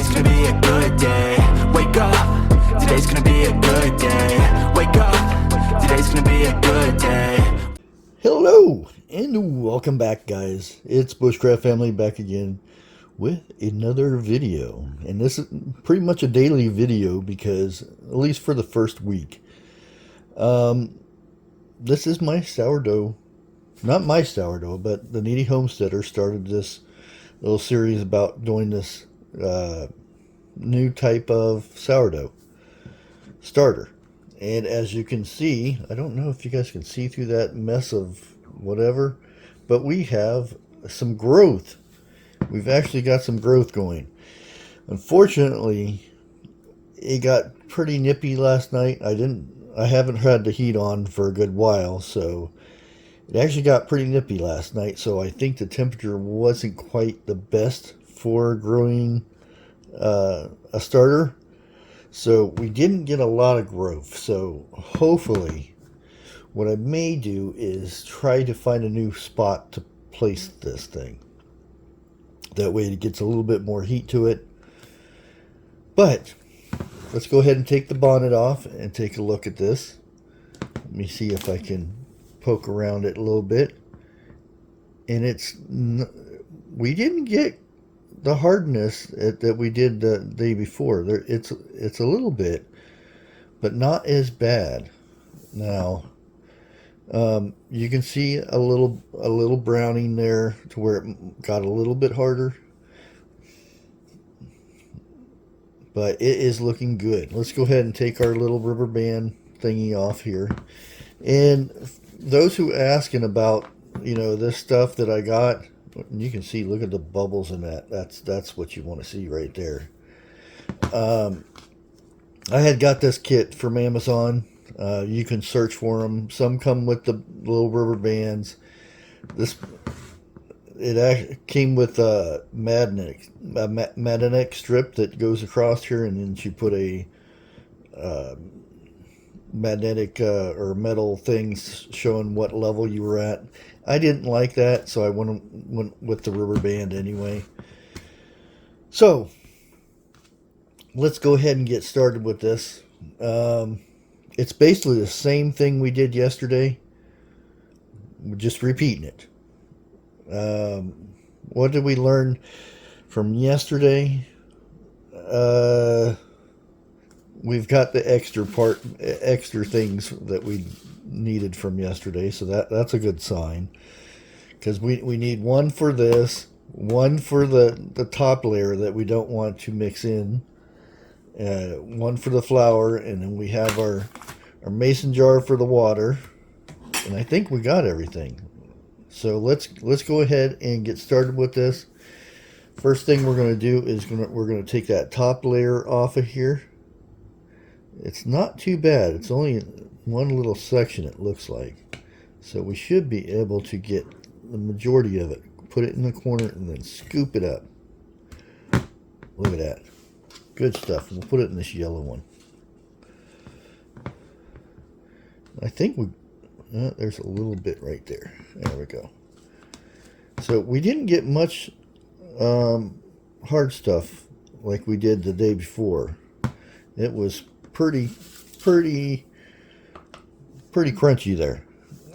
Today's gonna be a good day. Wake up, today's gonna be a good day. Wake up, today's gonna be a good day. Hello and welcome back, guys. It's Bushcraft Family back again with another video, and this is pretty much a daily video because at least for the first week, this is my sourdough, not my sourdough, but the Needy Homesteader started this little series about doing this new type of sourdough starter. And as you can see, I don't know if you guys can see through that mess of whatever, but we have some growth. We've actually got some growth going. Unfortunately, it got pretty nippy last night. I haven't had the heat on for a good while, so it actually got pretty nippy last night. So I think the temperature wasn't quite the best for growing a starter. So we didn't get a lot of growth. So hopefully what I may do is try to find a new spot to place this thing. That way it gets a little bit more heat to it. But let's go ahead and take the bonnet off and take a look at this. Let me see if I can poke around it a little bit. And we didn't get the hardness that we did the day before. It's a little bit, but not as bad. Now, you can see a little browning there to where it got a little bit harder, but it is looking good. Let's go ahead and take our little rubber band thingy off here. And those who asking about, this stuff that I got, you can see, look at the bubbles in that. That's what you want to see right there. I had got this kit from Amazon. You can search for them. Some come with the little rubber bands. It actually came with a magnetic strip that goes across here, and then you put a magnetic or metal things showing what level you were at. I didn't like that, so I went with the rubber band anyway. So let's go ahead and get started with this. It's basically the same thing we did yesterday. We're just repeating it. What did we learn from yesterday? We've got the extra things that we needed from yesterday, so that's a good sign, because we need one for this, one for the top layer that we don't want to mix in, one for the flour, and then we have our mason jar for the water, and I think we got everything. So let's go ahead and get started with this. First thing we're going to do is we're going to take that top layer off of here. It's not too bad. It's only one little section, it looks like. So we should be able to get the majority of it. Put it in the corner and then scoop it up. Look at that. Good stuff. We'll put it in this yellow one. I think there's a little bit right there. There we go. So we didn't get much hard stuff like we did the day before. It was pretty crunchy there.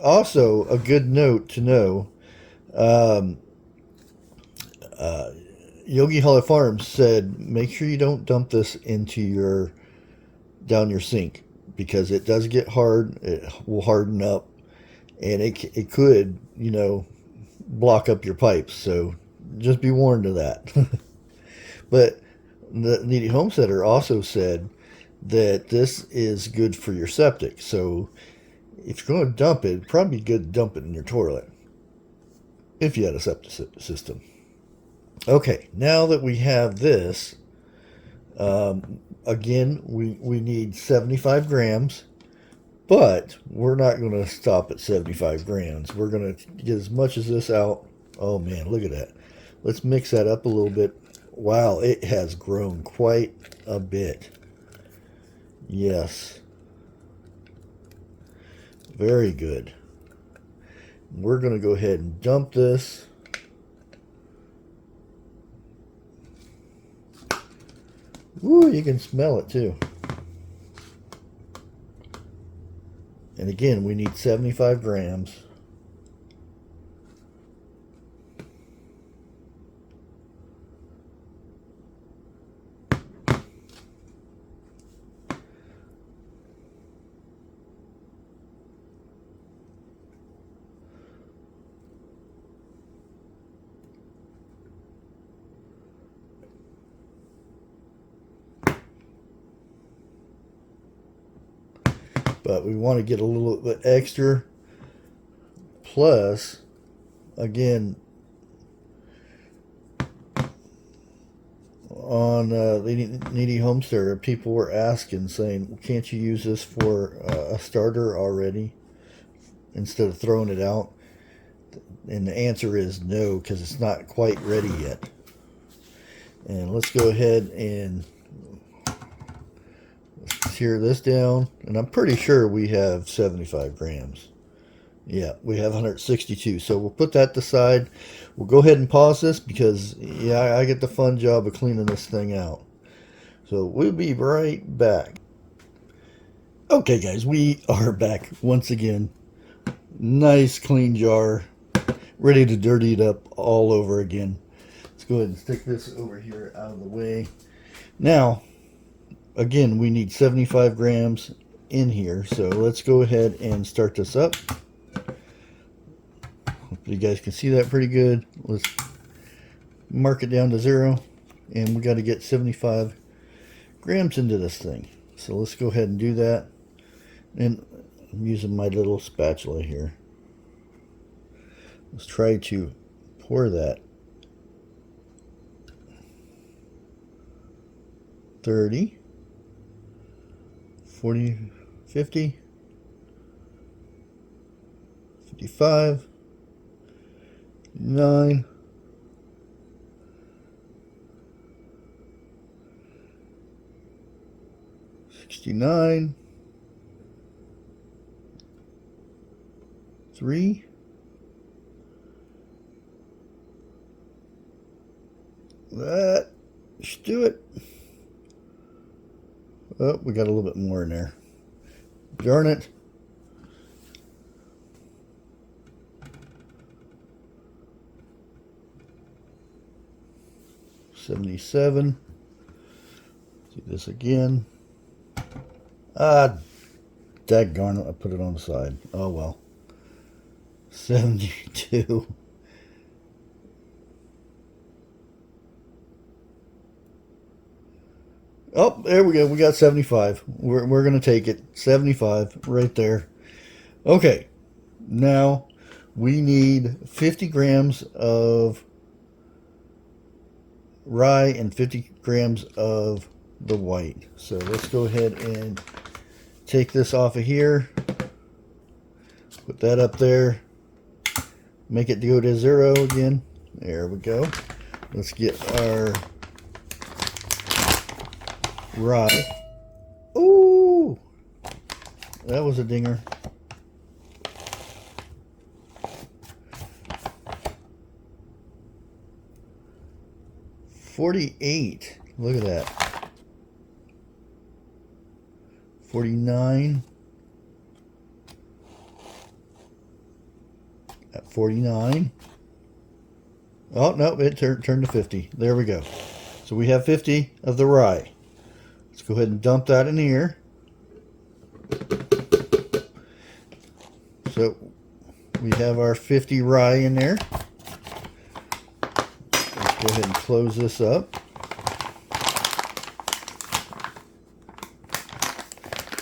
Also, a good note to know, Yogi Hollow Farms said make sure you don't dump this into down your sink, because it does get hard. It will harden up, and it could block up your pipes. So just be warned of that. But the Needy Homesteader also said that this is good for your septic. So if you're going to dump it, it'd probably be good to dump it in your toilet if you had a septic system. Okay, now that we have this, again, we need 75 grams, but we're not going to stop at 75 grams. We're going to get as much as this out. Oh man, look at that. Let's mix that up a little bit. Wow, it has grown quite a bit. Yes. Very good. We're going to go ahead and dump this. Ooh, you can smell it too. And again, we need 75 grams. But we want to get a little bit extra. Plus, again, on the Needy Homesteader, people were asking, saying, can't you use this for a starter already instead of throwing it out? And the answer is no, because it's not quite ready yet. And let's go ahead and tear this down. And I'm pretty sure we have 75 grams. Yeah, we have 162. So we'll put that aside. We'll go ahead and pause this because, yeah, I get the fun job of cleaning this thing out. So we'll be right back. Okay, guys, we are back once again. Nice clean jar. Ready to dirty it up all over again. Let's go ahead and stick this over here out of the way. Now, again, we need 75 grams in here. So let's go ahead and start this up. Hopefully you guys can see that pretty good. Let's mark it down to 0. And we got to get 75 grams into this thing. So let's go ahead and do that. And I'm using my little spatula here. Let's try to pour that 30, 40, 50, 55, 9, 69, 3, that should do it. Oh, we got a little bit more in there. Darn it. $77. Do this again. Ah, daggone it, I put it on the side. Oh well. 72. Oh, there we go. We got 75. We're going to take it. 75 right there. Okay. Now we need 50 grams of rye and 50 grams of the white. So let's go ahead and take this off of here. Put that up there. Make it go to 0 again. There we go. Let's get our rye. Ooh, that was a dinger. $48. Look at that. 49. At 49. Oh no, it turned to 50. There we go. So we have 50 of the rye. Let's go ahead and dump that in here. So we have our 50 rye in there. Let's go ahead and close this up.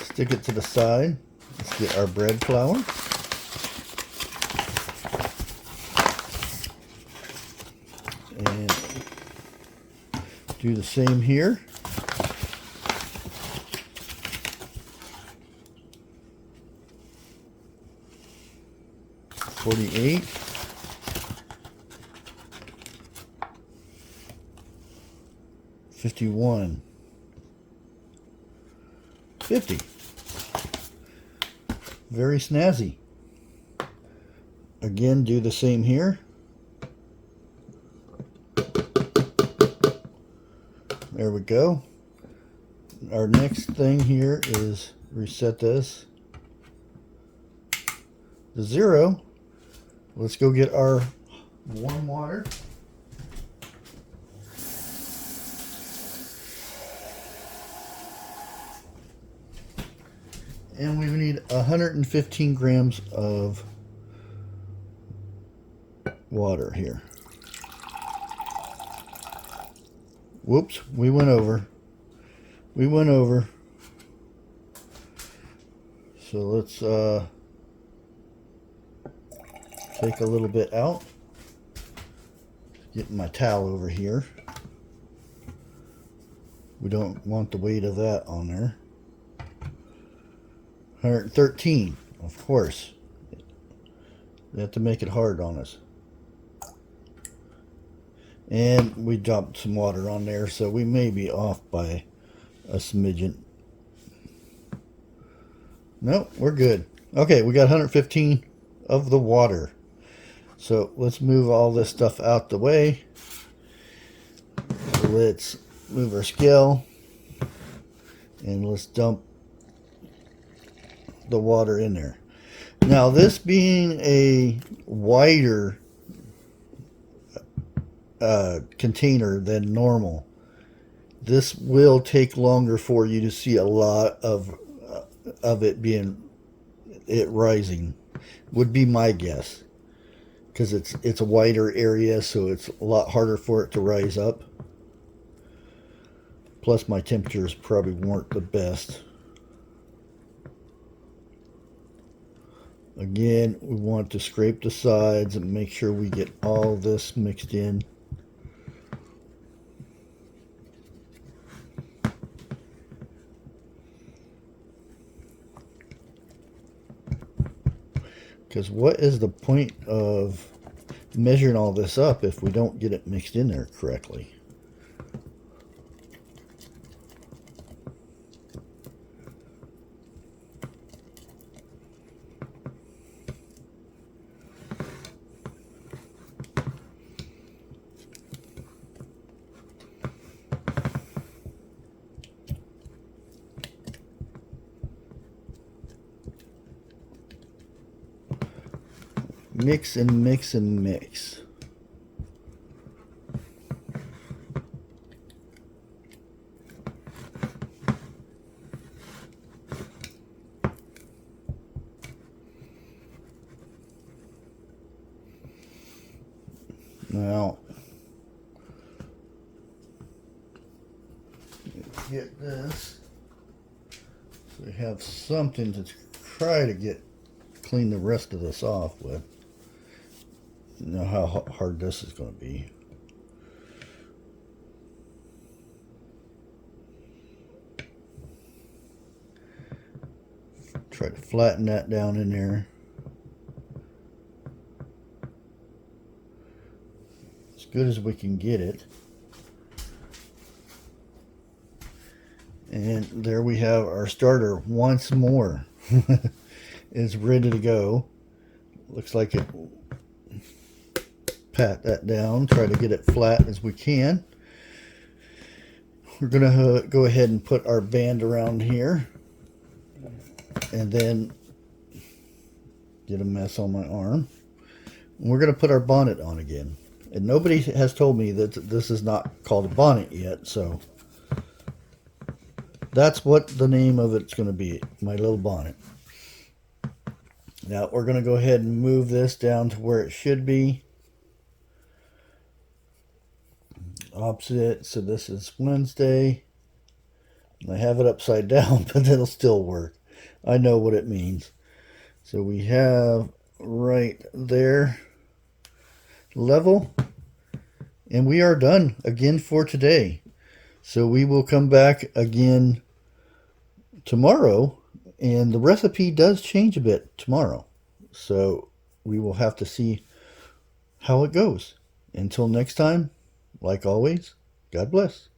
Stick it to the side. Let's get our bread flour. And do the same here. $48. $51. $50. Very snazzy. Again, do the same here. There we go. our next thing here is reset this to 0. Let's go get our warm water. And we need 115 grams of water here. Whoops, we went over. We went over. So let's take a little bit out. Get my towel over here. We don't want the weight of that on there. 113, of course. We have to make it hard on us. And we dropped some water on there, so we may be off by a smidgen. No, we're good. Okay, we got 115 of the water. So let's move all this stuff out the way. Let's move our scale. And let's dump the water in there. Now, this being a wider container than normal, this will take longer for you to see a lot of it rising, would be my guess, because it's a wider area, so it's a lot harder for it to rise up. Plus my temperatures probably weren't the best. Again, we want to scrape the sides and make sure we get all this mixed in. Because what is the point of measuring all this up if we don't get it mixed in there correctly? Mix and mix and mix. Now, get this. So we have something to try to clean the rest of this off with. You know how hard this is going to be. Try to flatten that down in there. As good as we can get it. And there we have our starter once more. It's ready to go. Looks like it. Pat that down, try to get it flat as we can. We're gonna go ahead and put our band around here, and then get a mess on my arm. And we're gonna put our bonnet on again, and nobody has told me that this is not called a bonnet yet, so that's what the name of it's gonna be, my little bonnet. Now we're gonna go ahead and move this down to where it should be. Opposite, so this is Wednesday. I have it upside down, but it'll still work. I know what it means. So we have right there level, and we are done again for today. So we will come back again tomorrow, and the recipe does change a bit tomorrow, so we will have to see how it goes. Until next time, like always, God bless.